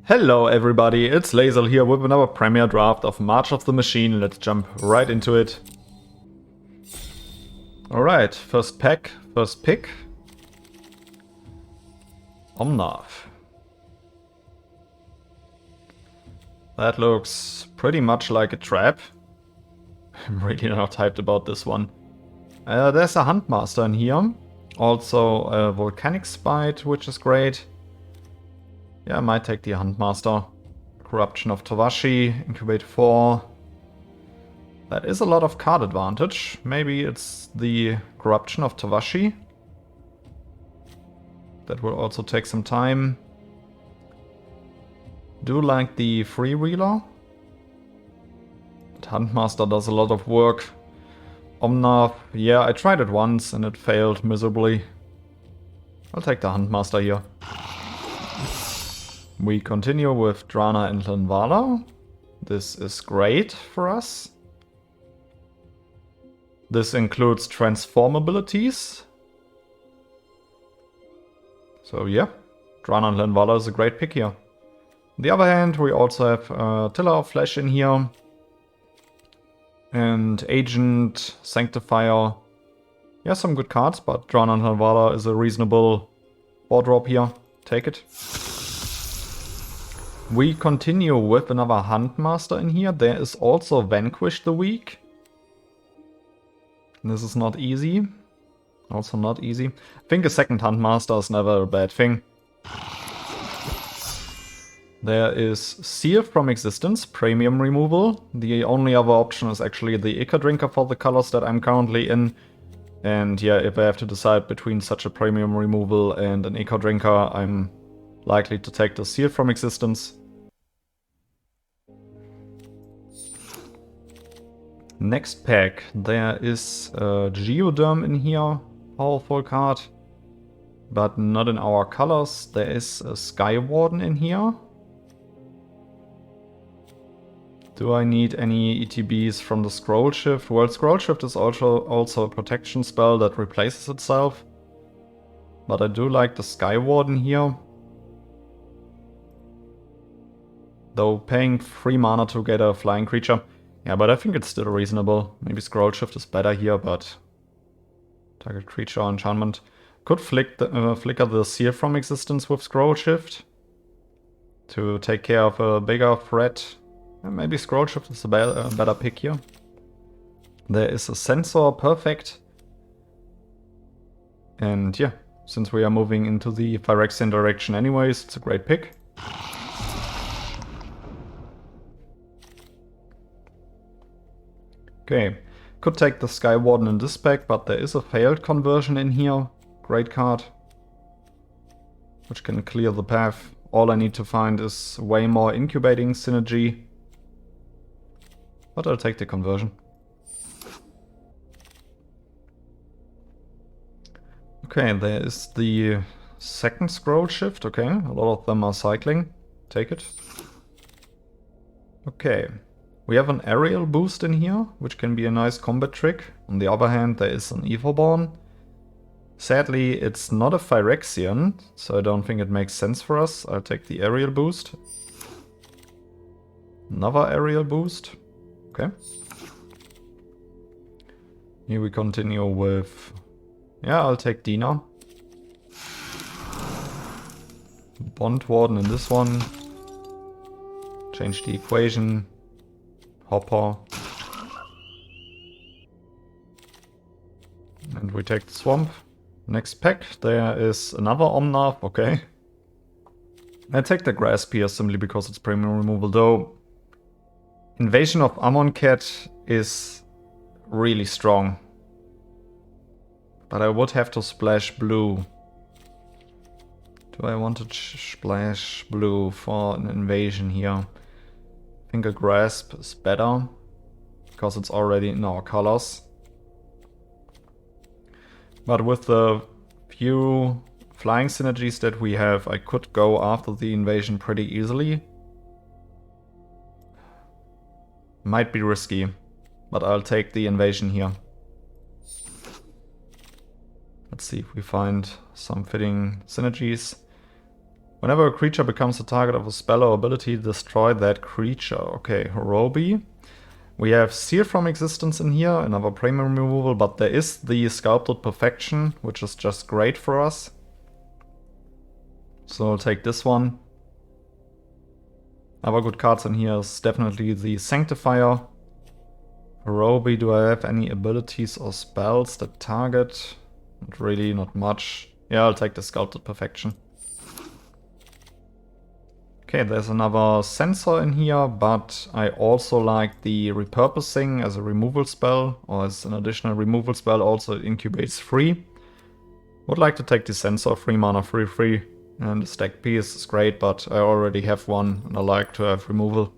Hello everybody, it's Laser here with another premiere draft of March of the Machine. Let's jump right into it. Alright, first pack, first pick. Omnav. That looks pretty much like a trap. I'm really not hyped about this one. There's a Huntmaster in here. Also a Volcanic Spite, which is great. Yeah, I might take the Huntmaster. Corruption of Towashi, Incubate 4. That is a lot of card advantage. Maybe it's the Corruption of Towashi. That will also take some time. Do like the Freewheeler. But Huntmaster does a lot of work. Omnav, yeah, I tried it once and it failed miserably. I'll take the Huntmaster here. We continue with Drana and Linvala. This is great for us. This includes transform abilities. So yeah, Drana and Linvala is a great pick here. On the other hand, we also have Tiller of Flesh in here. And Agent, Sanctifier. Yeah, some good cards, but Drana and Linvala is a reasonable board drop here. Take it. We continue with another Huntmaster in here. There is also Vanquish the Weak. This is not easy. Also not easy. I think a second Huntmaster is never a bad thing. There is Seal from Existence, Premium Removal. The only other option is actually the Ica Drinker for the colors that I'm currently in. And yeah, if I have to decide between such a Premium Removal and an Ica Drinker, I'm likely to take the Seal from Existence. Next pack, there is Geoderm in here, powerful card, but not in our colors. There is a Sky Warden in here. Do I need any ETBs from the Scroll Shift? Well, Scroll Shift is also a protection spell that replaces itself. But I do like the Sky Warden here. Though paying 3 mana to get a flying creature. Yeah, but I think it's still reasonable. Maybe Scroll Shift is better here, but target creature or enchantment. Could flicker the Seal from Existence with Scroll Shift to take care of a bigger threat. And maybe Scroll Shift is a better pick here. There is a Sensor, perfect. And yeah, since we are moving into the Phyrexian direction anyways, it's a great pick. Okay, could take the Sky Warden in this pack, but there is a failed conversion in here. Great card. Which can clear the path. All I need to find is way more incubating synergy. But I'll take the conversion. Okay, there is the second Scroll Shift. Okay, a lot of them are cycling. Take it. Okay. We have an aerial boost in here, which can be a nice combat trick. On the other hand, there is an Etherborn. Sadly, it's not a Phyrexian, so I don't think it makes sense for us. I'll take the aerial boost. Another aerial boost. Okay. Here we continue with... Yeah, I'll take Dina. Bond Warden in this one. Change the equation. Hopper. And we take the Swamp. Next pack, there is another Omnav, okay. I take the Grass Pierce simply because it's premium removal, though Invasion of Amonkhet is really strong. But I would have to splash blue. Do I want to splash blue for an invasion here? I think a Grasp is better, because it's already in our colors. But with the few flying synergies that we have, I could go after the invasion pretty easily. Might be risky, but I'll take the invasion here. Let's see if we find some fitting synergies. Whenever a creature becomes the target of a spell or ability, destroy that creature. Okay, Horobi. We have Seal from Existence in here, another premium removal, but there is the Sculpted Perfection, which is just great for us. So I'll take this one. Other good cards in here is definitely the Sanctifier. Horobi, do I have any abilities or spells that target? Not really, not much. Yeah, I'll take the Sculpted Perfection. Okay, there's another sensor in here, but I also like the repurposing as a removal spell, or as an additional removal spell. Also it incubates 3. Would like to take the sensor, 3 mana, 3/3, and the stack piece is great, but I already have one and I like to have removal.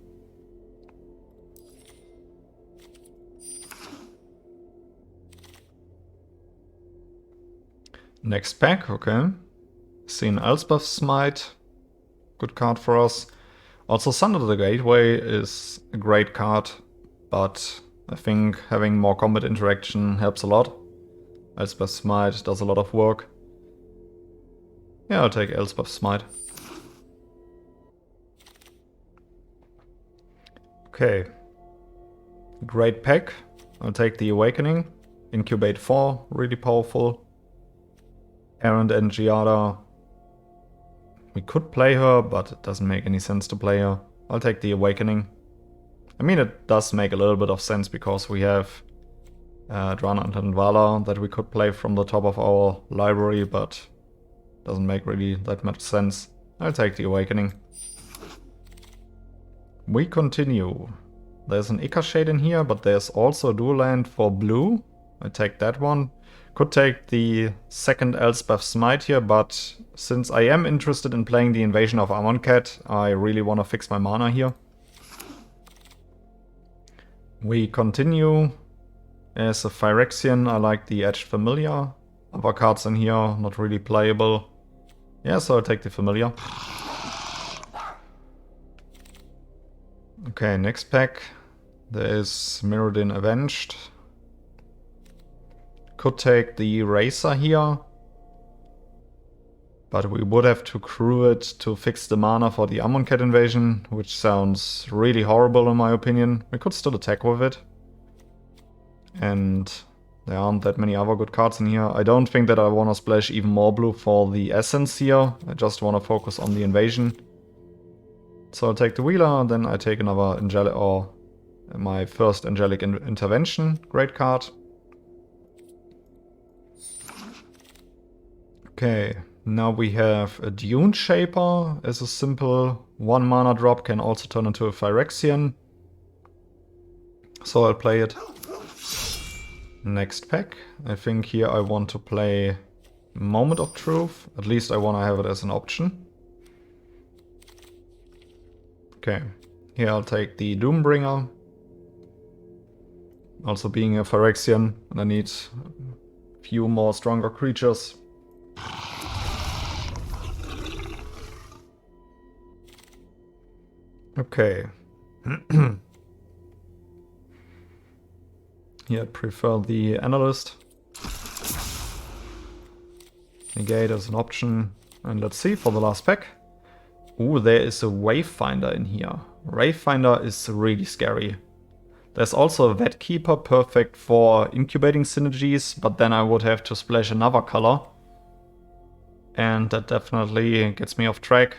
Next pack, okay. See an Elspeth's Smite. Good card for us. Also, Sunder the Gateway is a great card, but I think having more combat interaction helps a lot. Elspeth's Smite does a lot of work. Yeah, I'll take Elspeth's Smite. Okay. Great pack. I'll take the Awakening. Incubate 4, really powerful. Errant and Giada. We could play her, but it doesn't make any sense to play her. I'll take the Awakening. I mean, it does make a little bit of sense because we have Drana and Vala that we could play from the top of our library, but doesn't make really that much sense. I'll take the Awakening. We continue. There's an Ica Shade in here, but there's also a dual land for blue. I take that one. Could take the second Elspeth Smite here, but since I am interested in playing the Invasion of Amonkhet, I really want to fix my mana here. We continue. As a Phyrexian, I like the Edged Familiar. Other cards in here, not really playable. Yeah, so I'll take the Familiar. Okay, next pack. There is Mirrodin Avenged. Could take the Eraser here, but we would have to crew it to fix the mana for the Amonkhet invasion, which sounds really horrible in my opinion. We could still attack with it. And there aren't that many other good cards in here. I don't think that I want to splash even more blue for the Essence here. I just want to focus on the invasion. So I'll take the Wheeler, then I take another Angelic, or my first Angelic Intervention. Great card. Okay, now we have a Dune Shaper as a simple 1 mana drop, can also turn into a Phyrexian. So I'll play it. Next pack. I think here I want to play Moment of Truth. At least I want to have it as an option. Okay, here I'll take the Doombringer. Also being a Phyrexian, and I need a few more stronger creatures. Okay. Here I'd prefer the Analyst. Negate as an option. And let's see for the last pack. Ooh, there is a Wavefinder in here. Wavefinder is really scary. There's also a Vet Keeper, perfect for incubating synergies, but then I would have to splash another color. And that definitely gets me off track.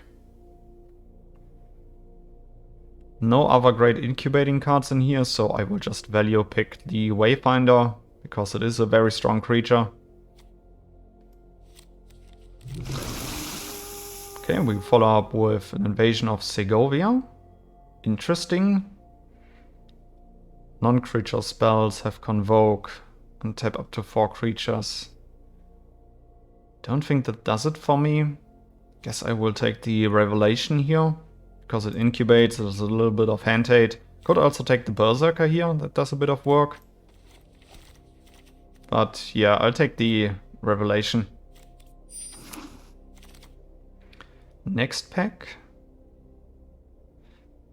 No other great incubating cards in here, so I will just value pick the Wayfinder, because it is a very strong creature. Okay, we follow up with an Invasion of Segovia. Interesting. Non-creature spells have Convoke and tap up to 4 creatures. Don't think that does it for me. Guess I will take the Revelation here, because it incubates, there's a little bit of hand hate. Could also take the Berserker here, that does a bit of work. But yeah, I'll take the Revelation. Next pack.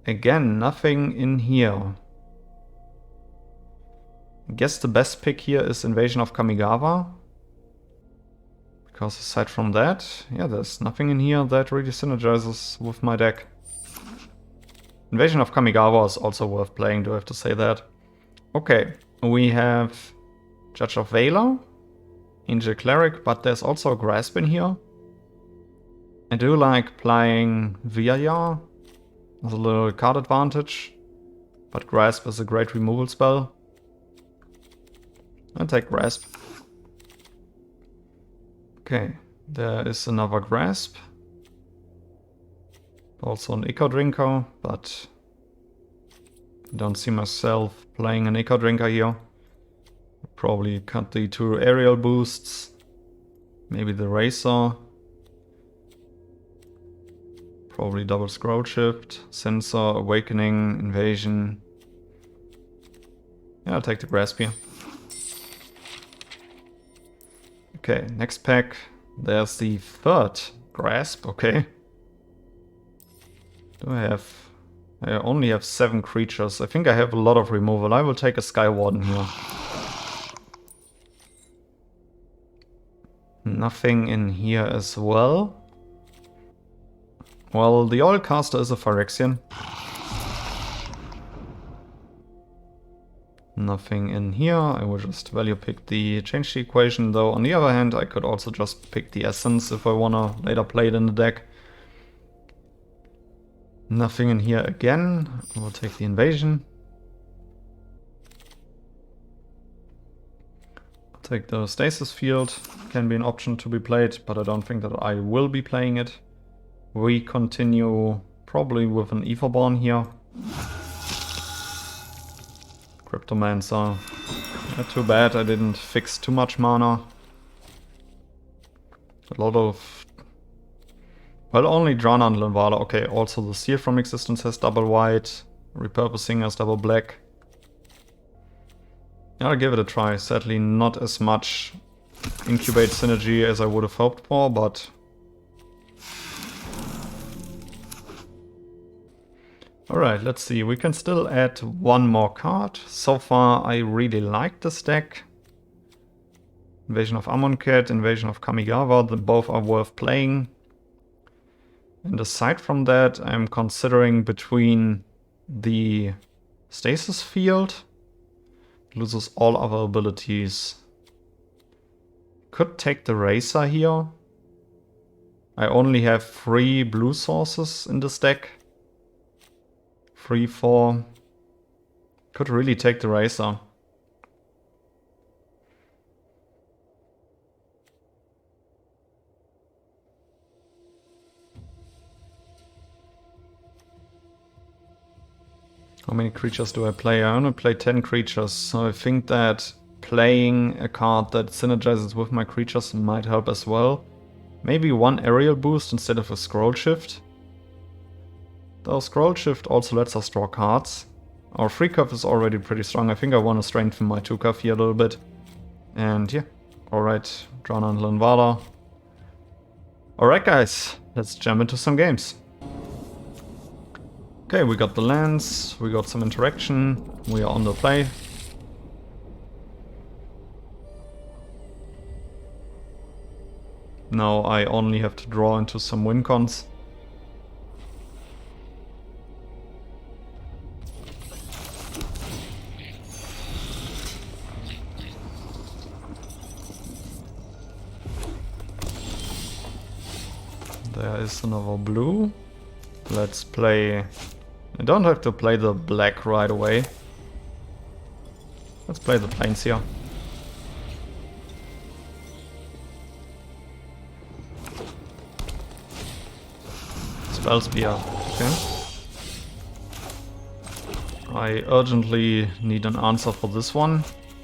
Again, nothing in here. I guess the best pick here is Invasion of Kamigawa, Because aside from that, yeah, there's nothing in here that really synergizes with my deck. Invasion of Kamigawa is also worth playing, do I have to say that? Okay, we have Judge of Valor, Angel Cleric, but there's also a Grasp in here. I do like playing Virya as a little card advantage, but Grasp is a great removal spell. I'll take Grasp. Okay, there is another Grasp. Also an Echo Drinker, but I don't see myself playing an Echo Drinker here. Probably cut the 2 aerial boosts. Maybe the Racer. Probably double Scroll Shift, Sensor, Awakening, Invasion. Yeah, I'll take the Grasp here. Okay, next pack. There's the 3rd Grasp, okay. Do I have... I only have 7 creatures. I think I have a lot of removal. I will take a Sky Warden here. Nothing in here as well. Well, the Oil Caster is a Phyrexian. Nothing in here. I will just value pick the change the equation, though on the other hand I could also just pick the Essence if I wanna later play it in the deck. Nothing in here again. I will take the Invasion. I'll take the Stasis Field. Can be an option to be played, but I don't think that I will be playing it. We continue probably with an Etherborn here. Cryptomancer. Not too bad, I didn't fix too much mana. A lot of... Well, only Drana and Linvala. Okay, also the Seal from Existence has double white. Repurposing has double black. I'll give it a try. Sadly not as much Incubate synergy as I would have hoped for, but... Alright, let's see. We can still add 1 more card. So far I really like this deck. Invasion of Amonkhet, Invasion of Kamigawa, both are worth playing. And aside from that, I'm considering between the Stasis Field, loses all other abilities. Could take the Racer here. I only have 3 blue sources in this deck. 3, 4. Could really take the Racer. How many creatures do I play? I only play 10 creatures, so I think that playing a card that synergizes with my creatures might help as well. Maybe 1 aerial boost instead of a scroll shift. Though scroll shift also lets us draw cards. Our free curve is already pretty strong. I think I want to strengthen my 2 curve here a little bit. And yeah, alright, Drana and Linvala. Alright guys, let's jump into some games. Okay, we got the lands, we got some interaction, we are on the play. Now I only have to draw into some win cons. There is another blue. Let's play... I don't have to play the black right away. Let's play the plains here. Spell Spear, okay. I urgently need an answer for this one.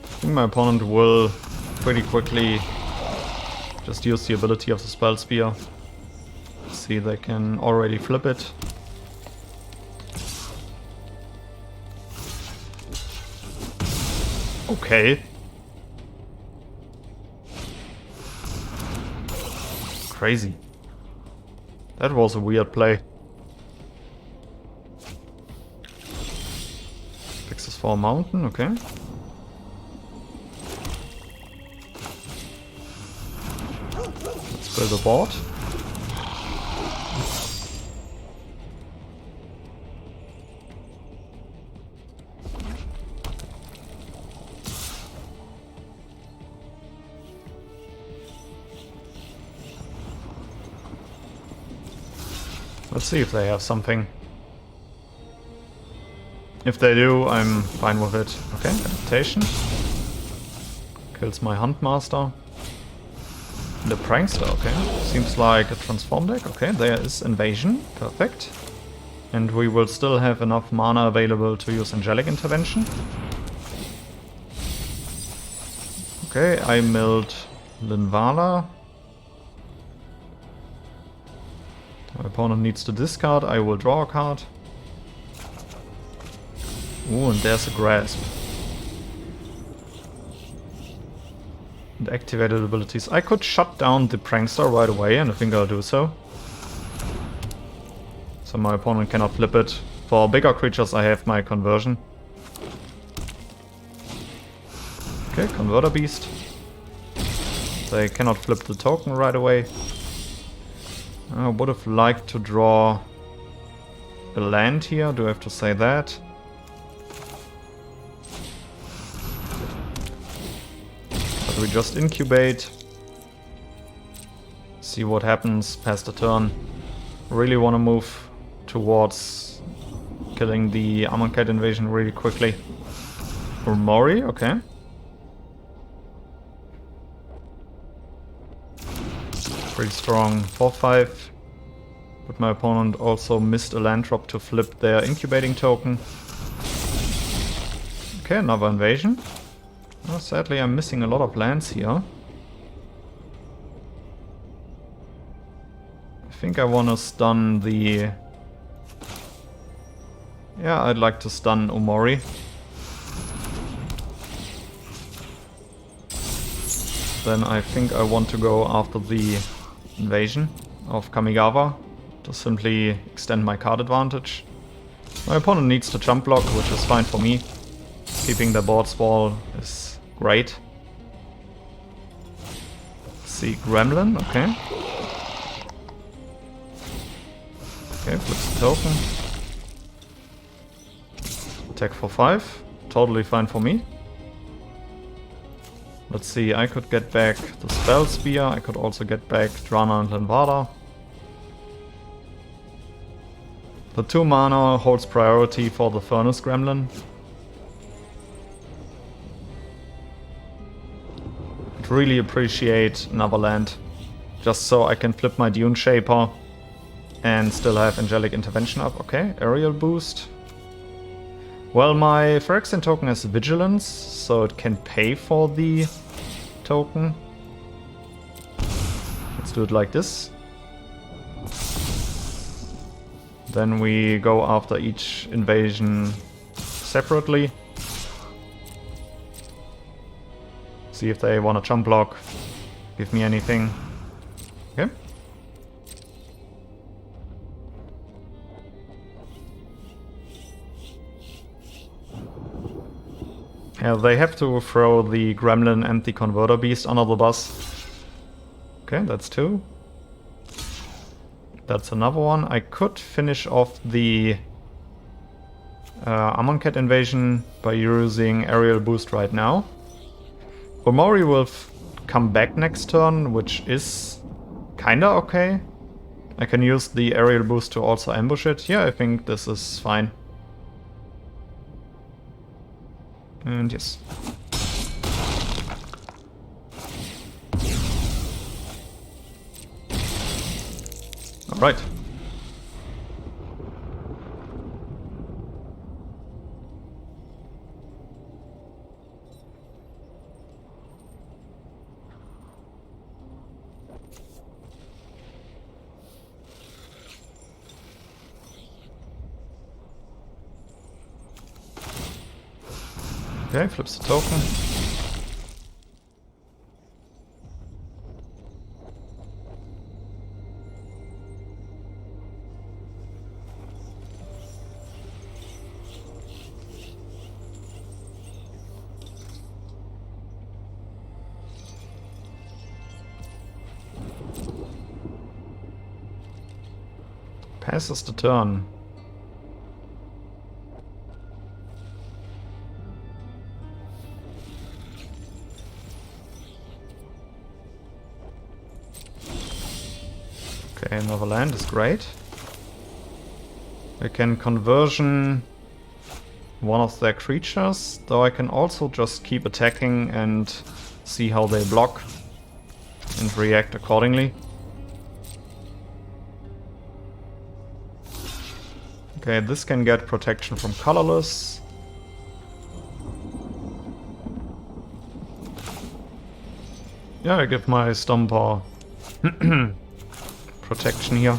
I think my opponent will pretty quickly just use the ability of the Spell Spear. See, they can already flip it. Okay. Crazy. That was a weird play. Fixes for a mountain, okay. build a board. Let's see if they have something. If they do, I'm fine with it. Okay, adaptation. Kills my Huntmaster. The Prankster, okay. Seems like a transform deck. Okay, there is Invasion. Perfect. And we will still have enough mana available to use Angelic Intervention. Okay, I milled Linvala. My opponent needs to discard. I will draw a card. Ooh, and there's a Grasp. And activated abilities. I could shut down the Prankster right away, and I think I'll do so. So my opponent cannot flip it. For bigger creatures I have my conversion. Okay, Converter Beast. They cannot flip the token right away. I would have liked to draw a land here. Do I have to say that? But we just incubate. See what happens past the turn. Really want to move towards killing the Amonkhet invasion really quickly. Or Mori, okay. Pretty strong 4-5. But my opponent also missed a land drop to flip their incubating token. Okay, another invasion. Oh, sadly, I'm missing a lot of lands here. I think I want to stun the... Yeah, I'd like to stun Omori. Then I think I want to go after the invasion of Kamigawa to simply extend my card advantage. My opponent needs to jump block, which is fine for me. Keeping the board wall is great. See, Gremlin, okay. Okay, flips the token. Attack for 5, totally fine for me. Let's see, I could get back the Spell Spear, I could also get back Drana and Linvala. The 2 mana holds priority for the Furnace Gremlin. I'd really appreciate another land, just so I can flip my Dune Shaper and still have Angelic Intervention up. Okay, Aerial Boost. Well, my Phyrexian token has Vigilance, so it can pay for the token. Let's do it like this. Then we go after each invasion separately. See if they want to jump block, give me anything. Okay. Yeah, they have to throw the Gremlin and the Converter Beast under the bus. Okay, that's 2. That's another one. I could finish off the Amonkhet invasion by using Aerial Boost right now. Omori will come back next turn, which is kinda okay. I can use the Aerial Boost to also ambush it. Yeah, I think this is fine. And yes. Alright. Okay, flips the token. Passes the turn. Okay, another land is great. I can conversion one of their creatures, though I can also just keep attacking and see how they block and react accordingly. Okay, this can get protection from colorless. Yeah, I give my Stomper protection here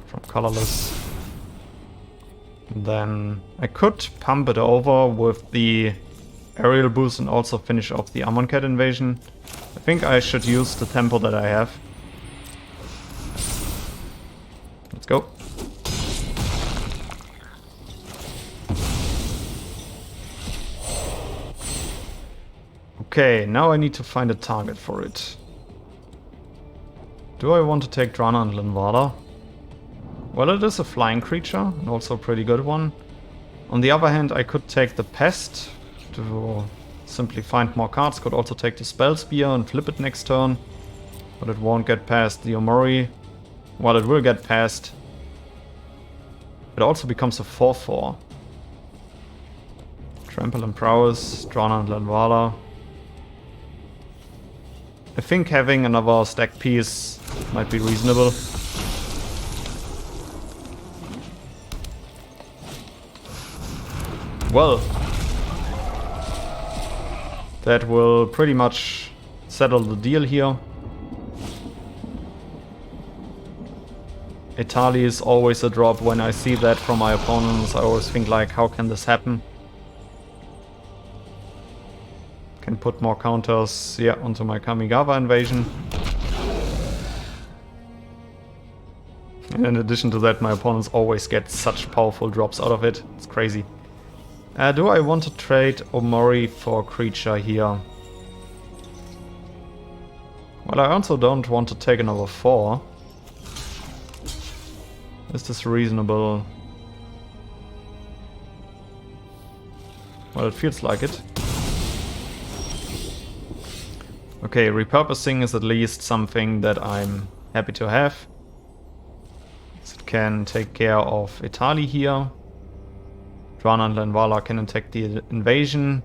from colorless. Then I could pump it over with the aerial boost and also finish off the Amonkhet invasion. I think I should use the tempo that I have. Let's go. Okay, now I need to find a target for it. Do I want to take Drana and Linvala? Well, it is a flying creature, and also a pretty good one. On the other hand, I could take the Pest to simply find more cards. Could also take the Spell Spear and flip it next turn. But it won't get past the Omori. Well, it will get past. It also becomes a 4/4. Trample and Prowess, Drana and Linvala. I think having another stack piece might be reasonable. Well, that will pretty much settle the deal here. Etali is always a drop. When I see that from my opponents, I always think like, how can this happen? Can put more counters, yeah, onto my Kamigawa invasion. And in addition to that, my opponents always get such powerful drops out of it. It's crazy. Do I want to trade Omori for a creature here? Well, I also don't want to take another 4. Is this reasonable? Well, it feels like it. Okay, repurposing is at least something that I'm happy to have. It can take care of Etali here. Drana and Linvala can attack the invasion.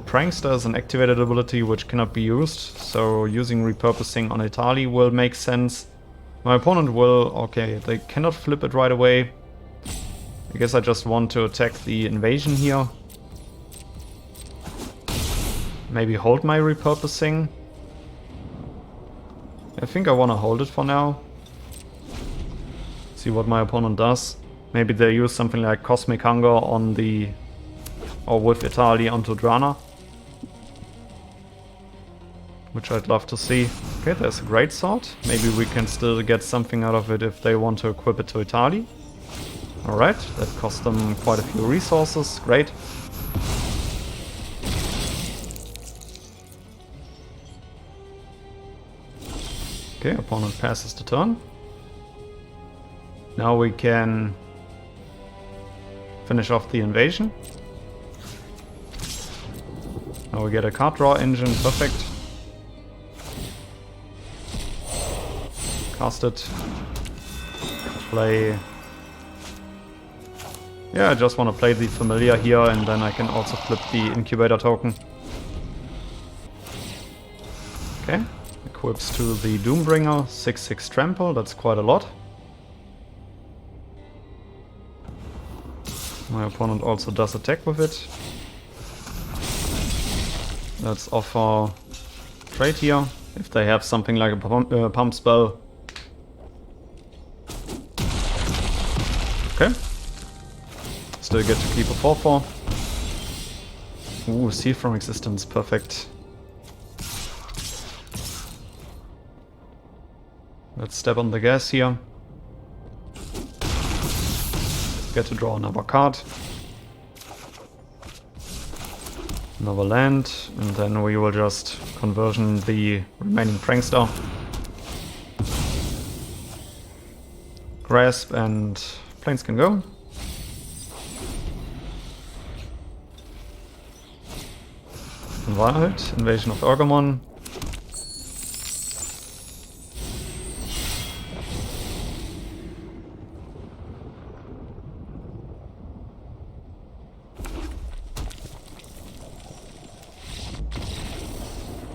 Prankster is an activated ability which cannot be used, so using repurposing on Etali will make sense. My opponent will... okay, they cannot flip it right away. I guess I just want to attack the invasion here. Maybe hold my repurposing. I think I want to hold it for now. See what my opponent does. Maybe they use something like Cosmic Hunger on the... or with Etali onto Drana. Which I'd love to see. Okay, there's a Great Sword. Maybe we can still get something out of it if they want to equip it to Etali. Alright, that cost them quite a few resources. Great. Okay, opponent passes the turn. Now we can finish off the invasion. Now we get a card draw engine, perfect. Cast it. Play. Yeah, I just want to play the familiar here and then I can also flip the incubator token. Okay. Equips to the Doombringer, 6/6 trample, that's quite a lot. My opponent also does attack with it. Let's offer trade here, if they have something like a pump spell. Okay. Still get to keep a 4/4. Ooh, Seal from Existence, perfect. Let's step on the gas here. Get to draw another card. Another land, and then we will just conversion the remaining Prankster. Grasp and Plains can go. Wild, Invasion of Urgamon.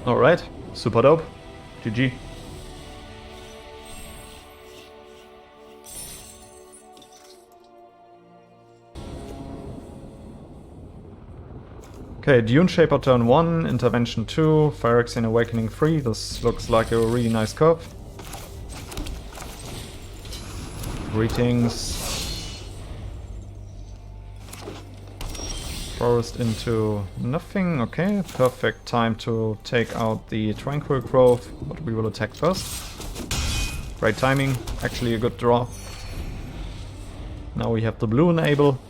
Alright, super dope. GG. Okay, Dune Shaper turn 1, Intervention 2, Phyrexian Awakening 3. This looks like a really nice curve. Greetings. Forest into nothing, okay. Perfect time to take out the Tranquil Grove, but we will attack first. Great timing, actually a good draw. Now we have the blue enable.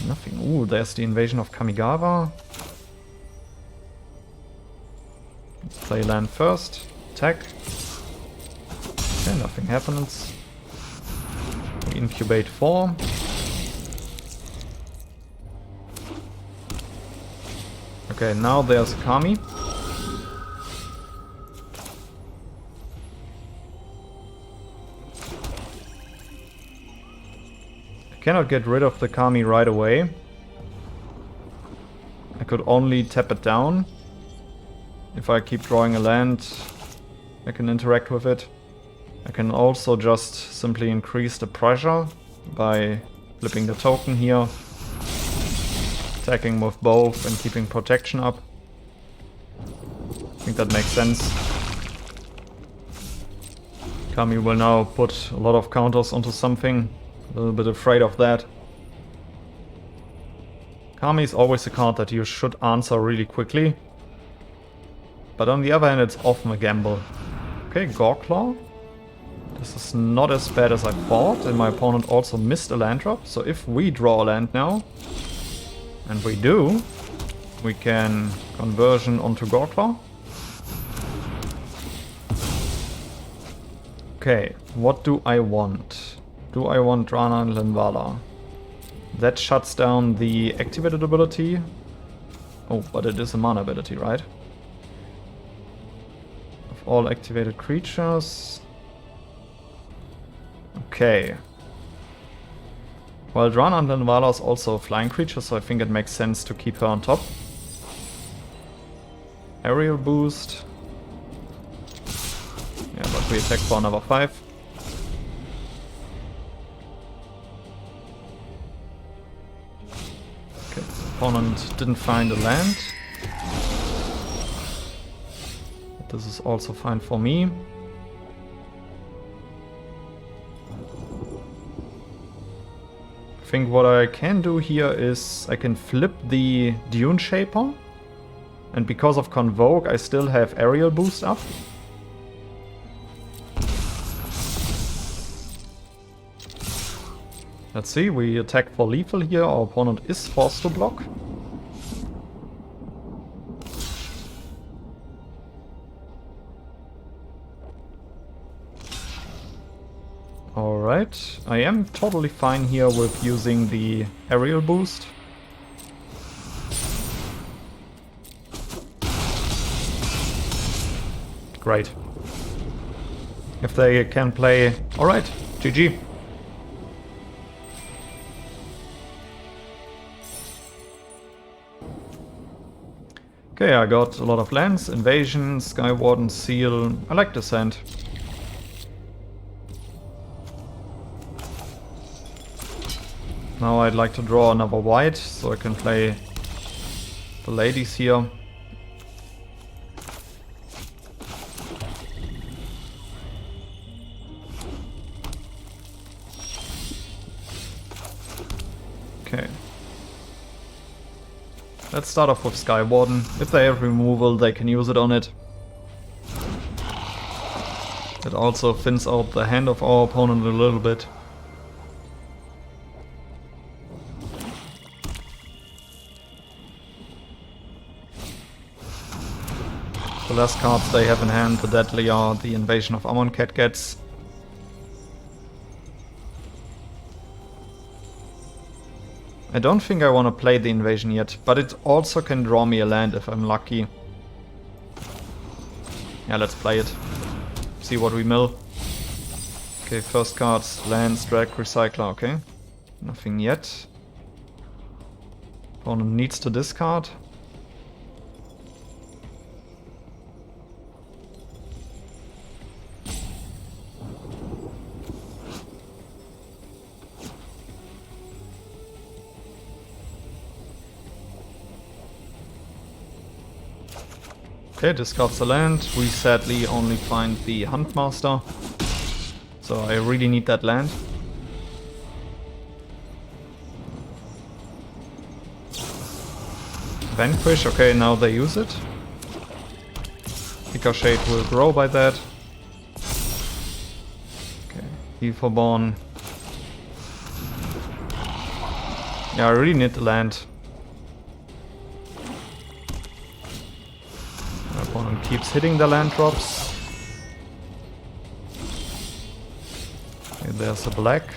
Nothing. Ooh, there's the invasion of Kamigawa. Let's play land first. Attack. Okay, nothing happens. We incubate 4. Okay, now there's Kami. I cannot get rid of the Kami right away. I could only tap it down. If I keep drawing a land, I can interact with it. I can also just simply increase the pressure by flipping the token here. Attacking with both and keeping protection up. I think that makes sense. Kami will now put a lot of counters onto something. A little bit afraid of that. Kami is always a card that you should answer really quickly. But on the other hand, it's often a gamble. Okay, Goreclaw. This is not as bad as I thought, and my opponent also missed a land drop. So if we draw a land now, and we do, we can conversion onto Goreclaw. Okay, what do I want? Do I want Drana and Linvala? That shuts down the activated ability. Oh, but it is a mana ability, right? Of all activated creatures. Okay. Well, Drana and Linvala is also a flying creature, so I think it makes sense to keep her on top. Aerial boost. Yeah, but we attack for another 5. Okay, opponent didn't find a land. But this is also fine for me. I think what I can do here is I can flip the Dune Shaper, and because of Convoke I still have aerial boost up. Let's see, we attack for lethal here, our opponent is forced to block. Alright, I am totally fine here with using the aerial boost. Great. If they can play... Alright, GG. Okay, I got a lot of lands, Invasion, Skywarden, Seal. I like this hand. Now I'd like to draw another white, so I can play the ladies here. Okay. Let's start off with Skywarden. If they have removal, they can use it on it. It also thins out the hand of our opponent a little bit. The less cards they have in hand, the deadlier the Invasion of Amonkhet gets. I don't think I want to play the invasion yet, but it also can draw me a land if I'm lucky. Yeah, let's play it. See what we mill. Okay, first cards, lands, drag, recycler, okay. Nothing yet. Opponent needs to discard. Okay, discards the land. We sadly only find the Huntmaster. So I really need that land. Vanquish, okay, now they use it. Ricochet will grow by that. Okay, Heatherborn. Yeah, I really need the land. My opponent keeps hitting the land drops. Okay, there's a black.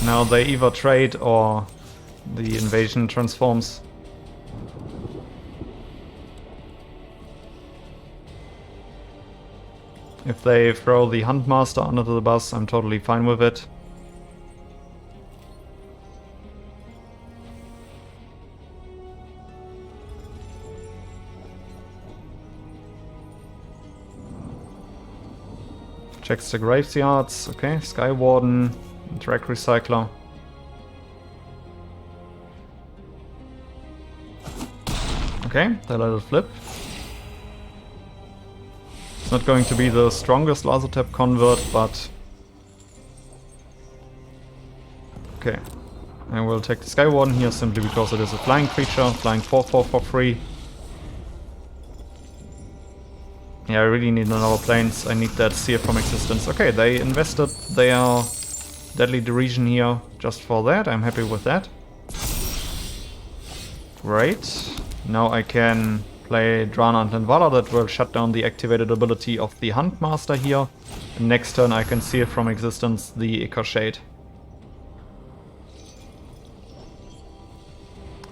Now they either trade or the invasion transforms. If they throw the Huntmaster under the bus, I'm totally fine with it. Checks the graveyards, okay, Skywarden, Drag Recycler. Okay, they let it flip. It's not going to be the strongest laser tap convert, but... Okay. I will take the Skywarden here simply because it is a flying creature, flying 4/4 for free. Yeah, I really need another planes. I need that Seer from Existence. Okay, they invested their Deadly Derision here just for that. I'm happy with that. Great. Now I can play Drana and Linvala. That will shut down the activated ability of the Huntmaster here. And next turn I can Seer from Existence the Ichor Shade.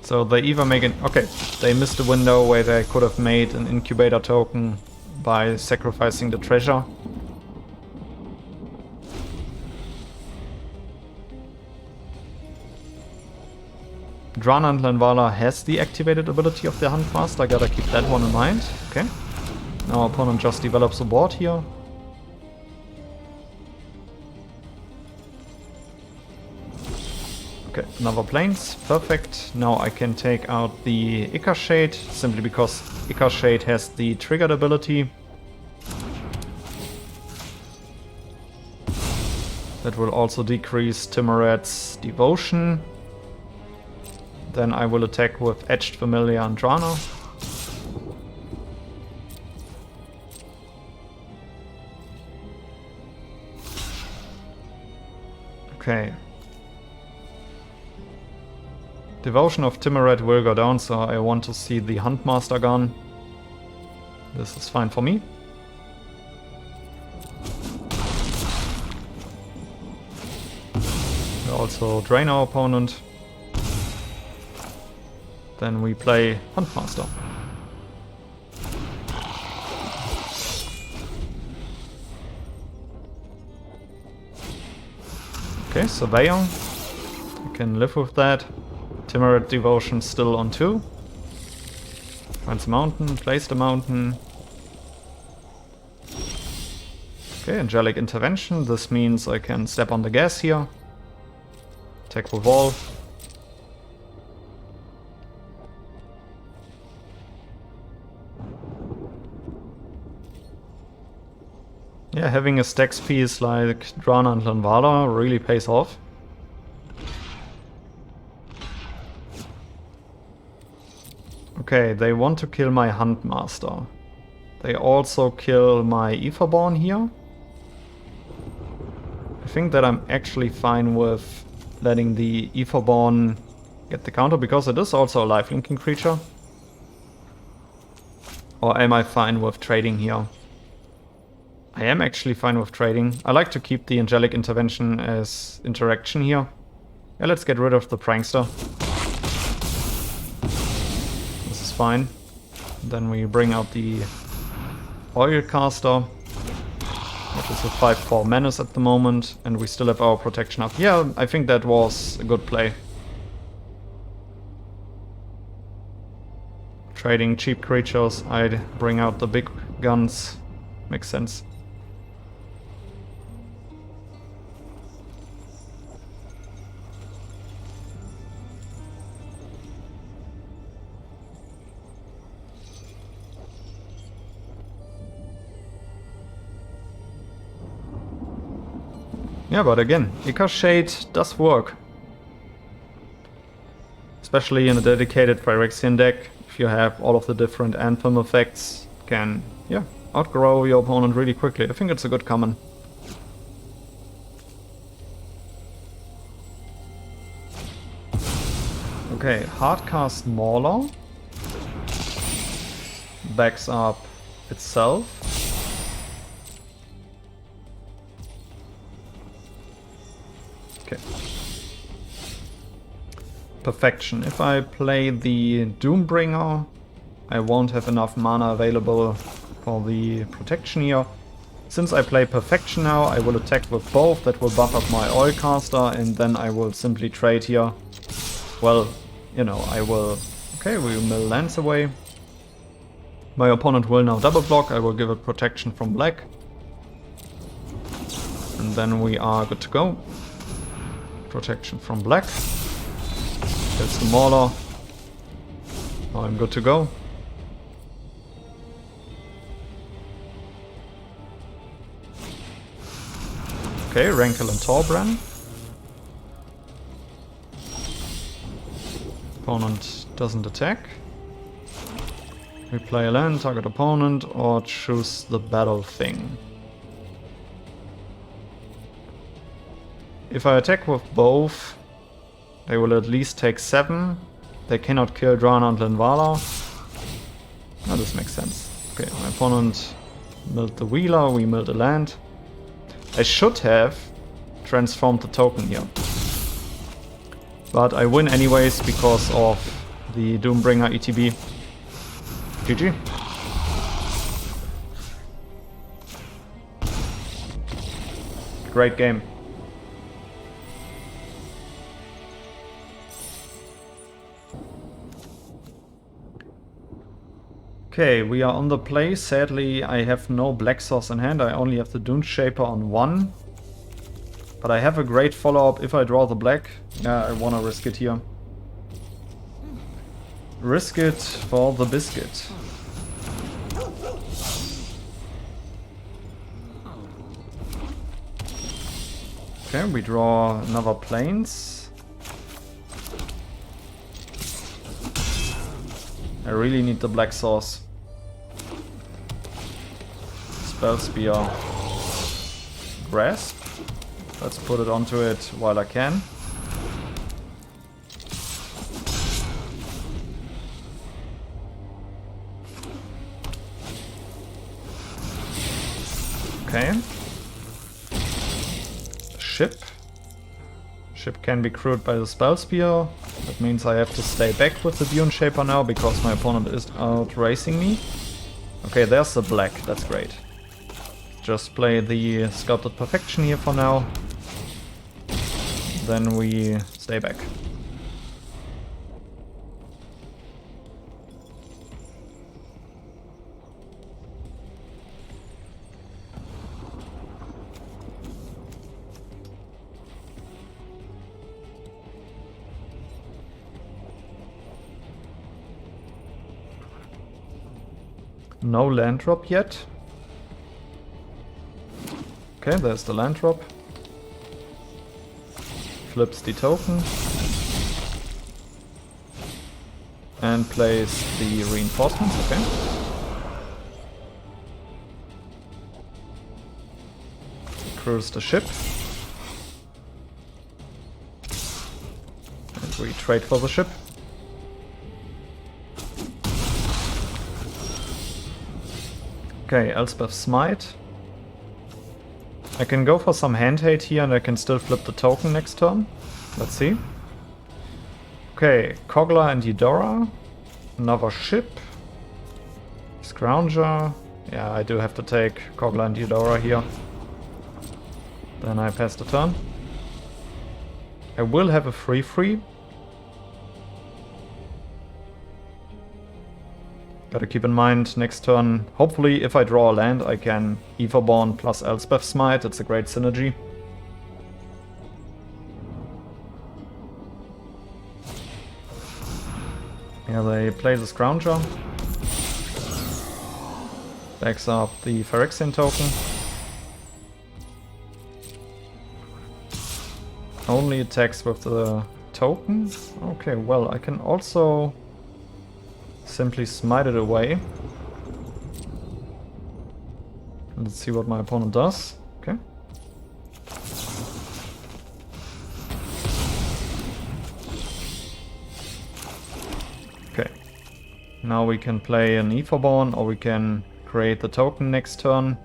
So they either make an... Okay, they missed a window where they could have made an incubator token by sacrificing the treasure. Drana and Linvala has the activated ability of the Huntmaster, I gotta keep that one in mind. Okay. Now opponent just develops a board here. Okay, another planes, perfect. Now I can take out the Ichor Shade, simply because Ichor Shade has the triggered ability. That will also decrease Timoret's Devotion. Then I will attack with Etched Familiar and Drana. Okay. Devotion of Timoret will go down, so I want to see the Huntmaster gone. This is fine for me. We also drain our opponent. Then we play Huntmaster. Okay, Surveyor. I can live with that. Timoret Devotion still on 2. Finds a mountain, plays the mountain. Okay, Angelic Intervention. This means I can step on the gas here. Attack with wall. Yeah, having a stacks piece like Drana and Linvala really pays off. Okay, they want to kill my Huntmaster. They also kill my Aetherborn here. I think that I'm actually fine with letting the Etherborn get the counter, because it is also a life-linking creature. Or am I fine with trading here? I am actually fine with trading. I like to keep the Angelic Intervention as interaction here. Yeah, let's get rid of the Prankster. This is fine. Then we bring out the Oilcaster, which is a 5/4 menace at the moment, and we still have our protection up. Yeah, I think that was a good play. Trading cheap creatures, I'd bring out the big guns. Makes sense. Yeah, but again, Ica Shade does work. Especially in a dedicated Phyrexian deck, if you have all of the different Anthem effects, can, yeah, outgrow your opponent really quickly. I think it's a good common. Okay, Hardcast Mauler backs up itself. Okay. Perfection. If I play the Doombringer, I won't have enough mana available for the protection here. Since I play Perfection now, I will attack with both. That will buff up my Oilcaster, and then I will simply trade here. Well, you know, I will... Okay, we will mill lands away. My opponent will now double block. I will give it protection from black. And then we are good to go. Protection from black. That's the Mauler. Now I'm good to go. Okay, Rankle and Torbran. Opponent doesn't attack. We play a land, target opponent, or choose the battle thing. If I attack with both, they will at least take 7. They cannot kill Drana and Linvala. Now this makes sense. Okay, my opponent milled the Wheeler, we milled a land. I should have transformed the token here. But I win anyways because of the Doombringer ETB. GG. Great game. Okay, we are on the play. Sadly, I have no black source in hand. I only have the Dune Shaper on 1. But I have a great follow-up if I draw the black. Yeah, I wanna risk it here. Risk it for the biscuit. Okay, we draw another Plains. I really need the black source. Spell Spear. Grasp. Let's put it onto it while I can. Okay. Ship. Ship can be crewed by the Spell Spear. That means I have to stay back with the Dune Shaper now because my opponent is out racing me. Okay, there's the black. That's great. Just play the Sculpted Perfection here for now. Then we stay back. No land drop yet. Okay, there's the land drop. Flips the token. And plays the reinforcements, okay. Crews the ship. We trade for the ship. Okay, Elspeth Smite. I can go for some hand hate here and I can still flip the token next turn. Let's see. Okay, Kogla and Eudora. Another ship. Scrounger. Yeah, I do have to take Kogla and Eudora here. Then I pass the turn. I will have a 3/3. Gotta keep in mind, next turn, hopefully if I draw a land, I can Etherborn plus Elspeth Smite. It's a great synergy. Yeah, they play the Scrounger. Backs up the Phyrexian token. Only attacks with the token. Okay, well, I can also simply smite it away. Let's see what my opponent does. Okay. Okay. Now we can play an Etherborn, or we can create the token next turn.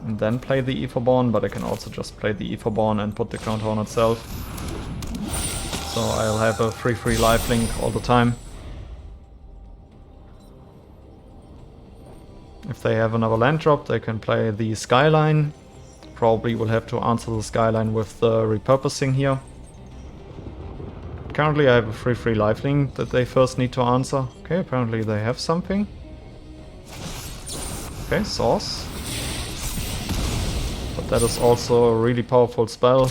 And then play the Etherborn, but I can also just play the Etherborn and put the counter on itself. So I'll have a 3/3 lifelink all the time. If they have another land drop, they can play the Skyline. Probably will have to answer the Skyline with the repurposing here. Currently I have a 3/3 lifelink that they first need to answer. Okay, apparently they have something. Okay, Source. But that is also a really powerful spell.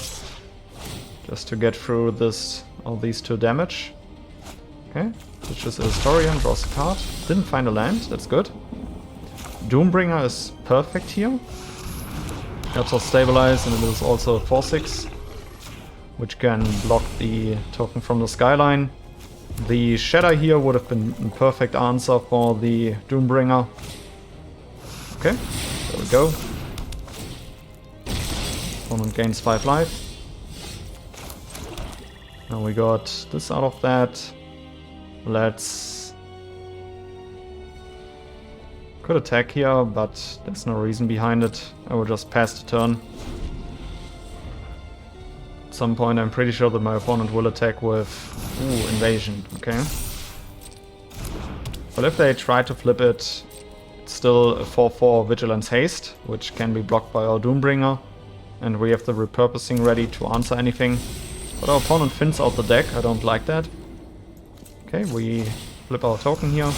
Just to get through all these 2 damage. Okay, which is a Historian, draws a card. Didn't find a land, that's good. Doombringer is perfect here. Helps us stabilize, and it is also a 4/6, which can block the token from the Skyline. The Shatter here would have been a perfect answer for the Doombringer. Okay, there we go. Opponent gains 5 life. Now we got this out of that. Let's... Could attack here, but there's no reason behind it. I will just pass the turn. At some point I'm pretty sure that my opponent will attack with... Ooh, Invasion, okay. But if they try to flip it, it's still a 4/4 Vigilance Haste, which can be blocked by our Doombringer. And we have the repurposing ready to answer anything. But our opponent thins out the deck, I don't like that. Okay, we flip our token here.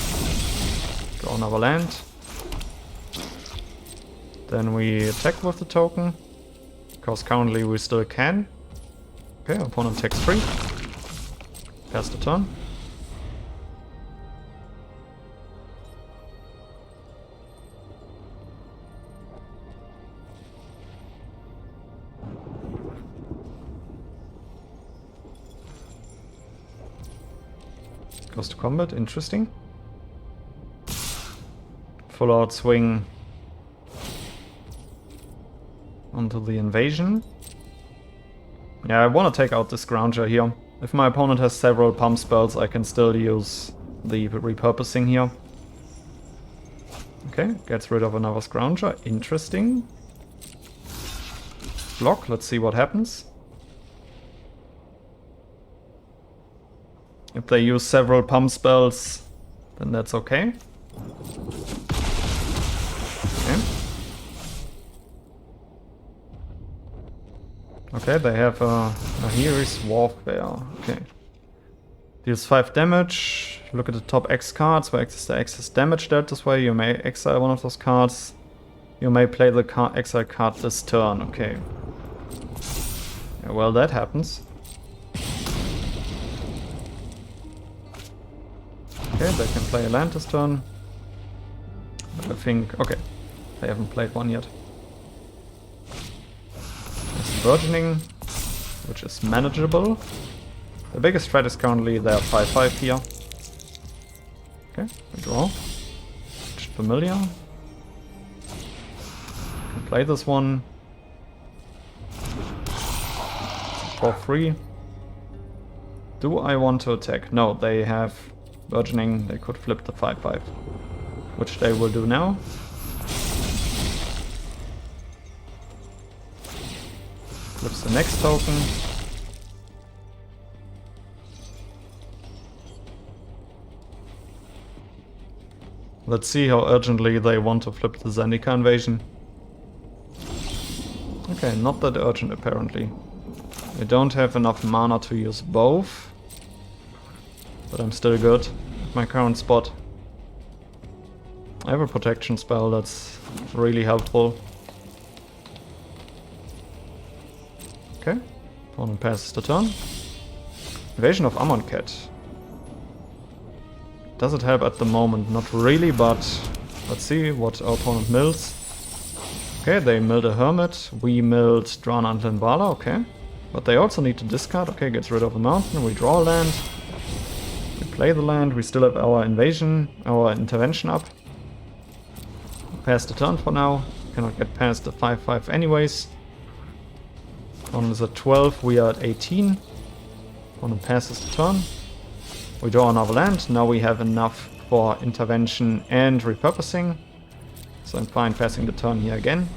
Draw another land. Then we attack with the token, because currently we still can. Okay, opponent takes 3. Pass the turn. Goes to combat, interesting. Full out swing onto the invasion. Yeah, I want to take out this Scrounger here. If my opponent has several pump spells, I can still use the repurposing here. Okay, gets rid of another Scrounger. Interesting. Block, let's see what happens. If they use several pump spells, then that's okay. Okay. Okay, they have a Nahiri's Warfare. Okay. Deals 5 damage. Look at the top X cards. Where X is the excess damage dealt this way. You may exile one of those cards. You may play the exile card this turn. Okay. Yeah, well, that happens. Okay, they can play a land this turn. But I think... Okay. They haven't played one yet. Burgeoning, which is manageable. The biggest threat is currently their 5/5 here. Okay, we draw. Familiar. Can play this one. 4/3. Do I want to attack? No, they have burgeoning. They could flip the 5/5, which they will do now. Flips the next token. Let's see how urgently they want to flip the Zendika invasion. Okay, not that urgent apparently. I don't have enough mana to use both. But I'm still good at my current spot. I have a protection spell that's really helpful. Okay, opponent passes the turn. Invasion of Amonkhet. Does it help at the moment? Not really, but let's see what our opponent mills. Okay, they milled a Hermit. We milled Drana and Linvala, okay. But they also need to discard. Okay, gets rid of the mountain. We draw a land. We play the land. We still have our invasion, our intervention up. Pass the turn for now. Cannot get past the 5/5 anyways. Opponent is at 12. We are at 18. Opponent passes the turn. We draw another land. Now we have enough for intervention and repurposing. So I'm fine passing the turn here again.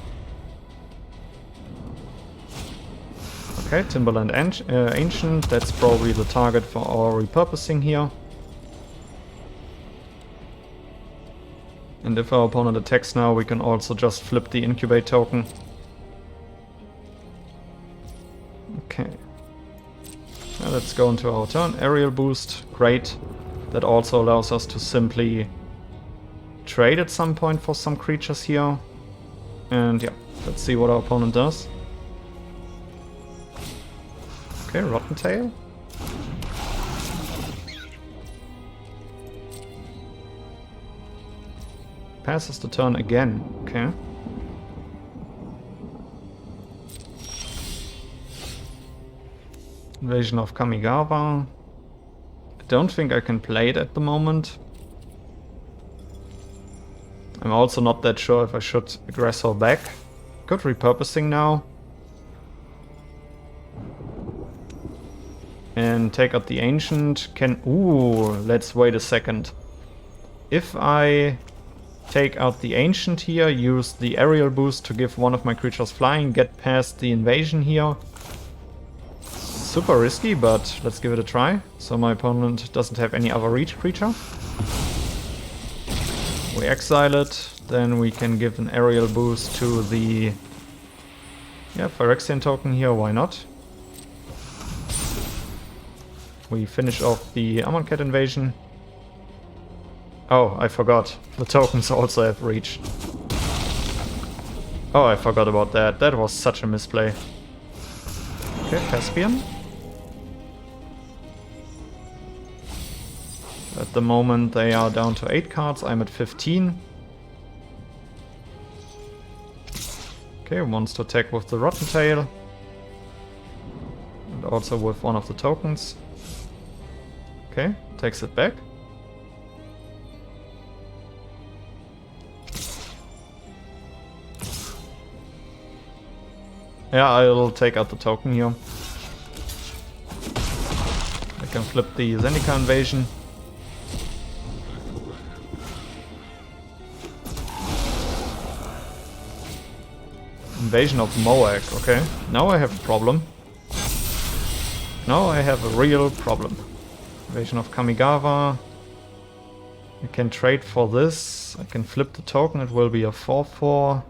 Okay, Timberland Ancient. That's probably the target for our repurposing here. And if our opponent attacks now, we can also just flip the Incubate token. Okay. Now let's go into our turn. Aerial Boost. Great. That also allows us to simply trade at some point for some creatures here. And yeah, let's see what our opponent does. Okay, Rotten Tail. Passes the turn again, okay. Invasion of Kamigawa. I don't think I can play it at the moment. I'm also not that sure if I should aggressor back. Good repurposing now. And take out the Ancient. Ooh, let's wait a second. If I take out the Ancient here, use the Aerial Boost to give one of my creatures flying, get past the invasion here. Super risky, but let's give it a try. So my opponent doesn't have any other reach creature. We exile it, then we can give an Aerial Boost to the Phyrexian token here, why not? We finish off the Amonkhet invasion. Oh, I forgot. The tokens also have reach. Oh, I forgot about that. That was such a misplay. Okay, Caspian. At the moment they are down to 8 cards, I'm at 15. Okay, wants to attack with the Rotten Tail. And also with one of the tokens. Okay, takes it back. Yeah, I'll take out the token here. I can flip the Zendika invasion. Invasion of Moag, okay. Now I have a problem. Now I have a real problem. Invasion of Kamigawa. I can trade for this. I can flip the token, it will be a 4/4.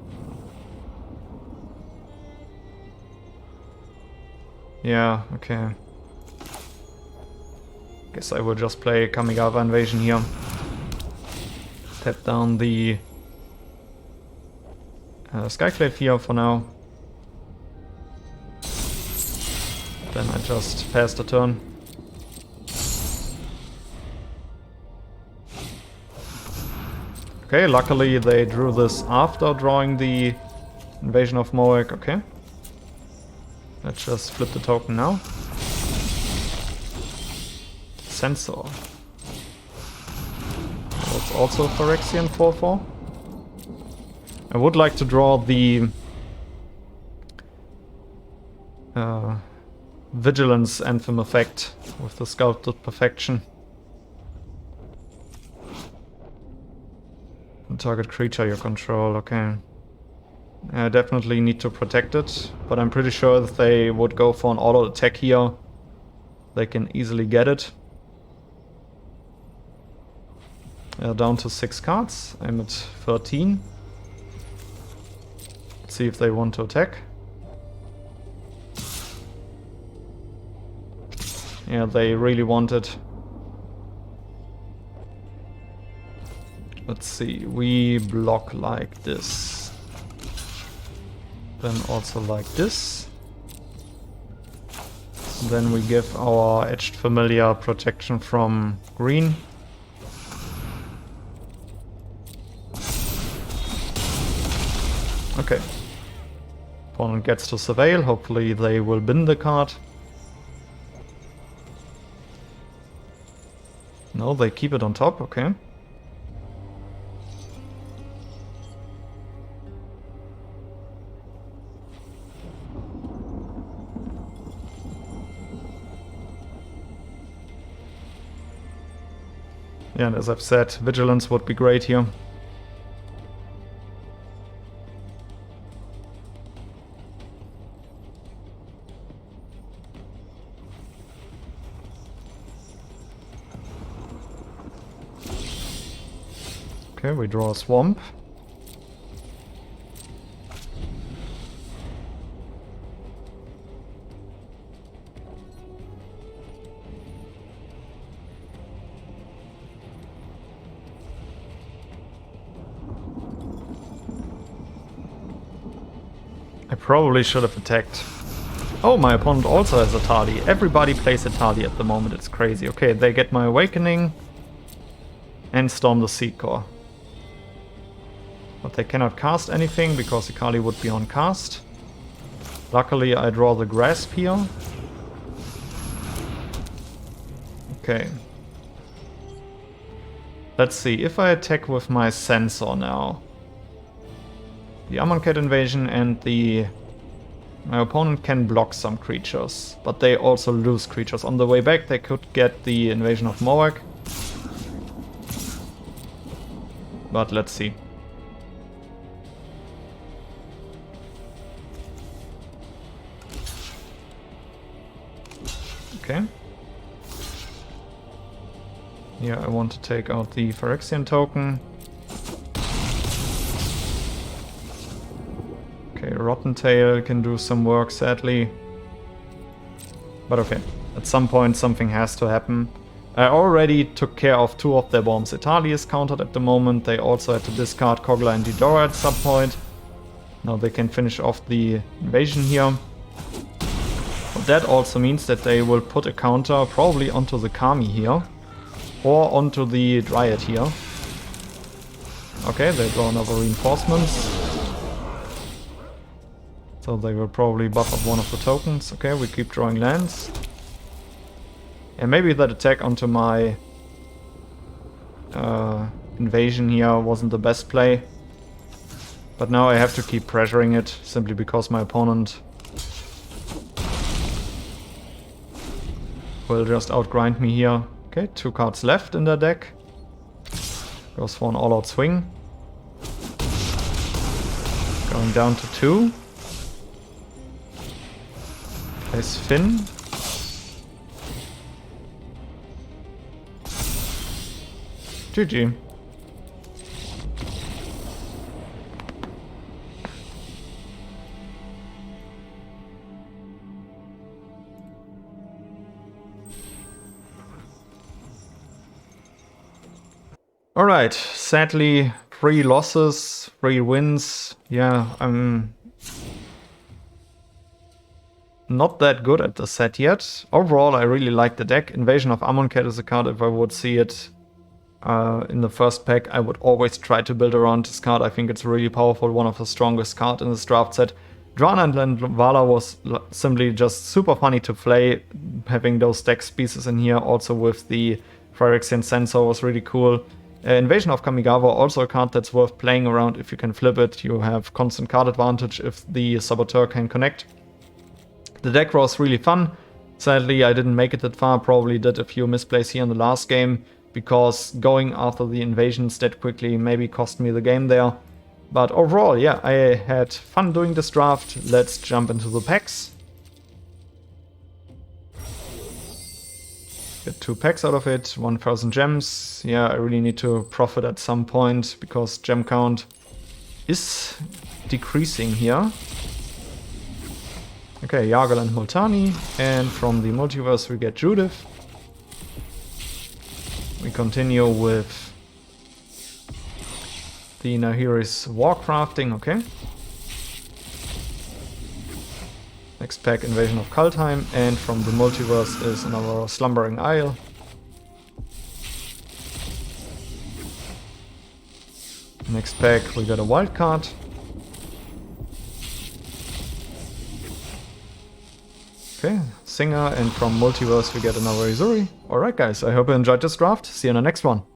Yeah, okay. Guess I will just play Kamigawa invasion here. Tap down the Skyclave here for now. Then I just pass the turn. Okay, luckily they drew this after drawing the Invasion of Moag, okay. Let's just flip the token now. Sensor. That's also Phyrexian 4/4. I would like to draw the Vigilance Anthem effect with the Sculpted Perfection. Target creature you control, okay. I definitely need to protect it, but I'm pretty sure if they would go for an auto attack here, they can easily get it. Down to 6 cards. I'm at 13. Let's see if they want to attack. Yeah, they really want it. Let's see, we block like this. Then also like this. Then we give our Edged Familiar protection from green. Okay. Opponent gets to surveil, hopefully they will bin the card. No, they keep it on top, okay. Yeah, and as I've said, Vigilance would be great here. Okay, we draw a Swamp. I probably should have attacked. Oh, my opponent also has a Tali. Everybody plays a Tali at the moment, it's crazy. Okay, they get my Awakening and Storm the Seed Core. But they cannot cast anything because the Kali would be on cast. Luckily I draw the Grasp here. Okay. Let's see, if I attack with my Sensor now. The Amonkhet Invasion and my opponent can block some creatures, but they also lose creatures. On the way back they could get the Invasion of Moak. But let's see. Okay. Yeah, I want to take out the Phyrexian token. Okay, Rotten Tail can do some work, sadly. But okay, at some point something has to happen. I already took care of 2 of their bombs. Italy is countered at the moment. They also had to discard Kogla and Ghidorah at some point. Now they can finish off the invasion here. But that also means that they will put a counter probably onto the Kami here. Or onto the Dryad here. Okay, they draw another reinforcements. So they will probably buff up one of the tokens. Okay, we keep drawing lands. And maybe that attack onto my invasion here wasn't the best play. But now I have to keep pressuring it, simply because my opponent will just outgrind me here. Okay, 2 cards left in their deck. Goes for an all-out swing. Going down to 2. Plays Finn. GG. Alright, sadly 3 losses, 3 wins. Yeah, I'm not that good at the set yet. Overall, I really like the deck. Invasion of Amonkhet is a card, if I would see it in the first pack, I would always try to build around this card. I think it's really powerful, one of the strongest cards in this draft set. Drana and Vala was simply just super funny to play. Having those deck pieces in here, also with the Phyrexian Sensor, was really cool. Invasion of Kamigawa, also a card that's worth playing around. If you can flip it, you have constant card advantage if the Saboteur can connect. The deck was really fun. Sadly, I didn't make it that far, probably did a few misplays here in the last game, because going after the invasions that quickly maybe cost me the game there. But overall, yeah, I had fun doing this draft. Let's jump into the packs. Get 2 packs out of it, 1000 gems. Yeah, I really need to profit at some point, because gem count is decreasing here. Okay, Yargle and Multani, and from the multiverse we get Judith. We continue with the Nahiri's Warcrafting, okay. Next pack, Invasion of Kaldheim, and from the multiverse is another Slumbering Isle. Next pack, we got a wild card. Okay, Singer, and from multiverse we get another Izuri. Alright guys, I hope you enjoyed this draft. See you in the next one.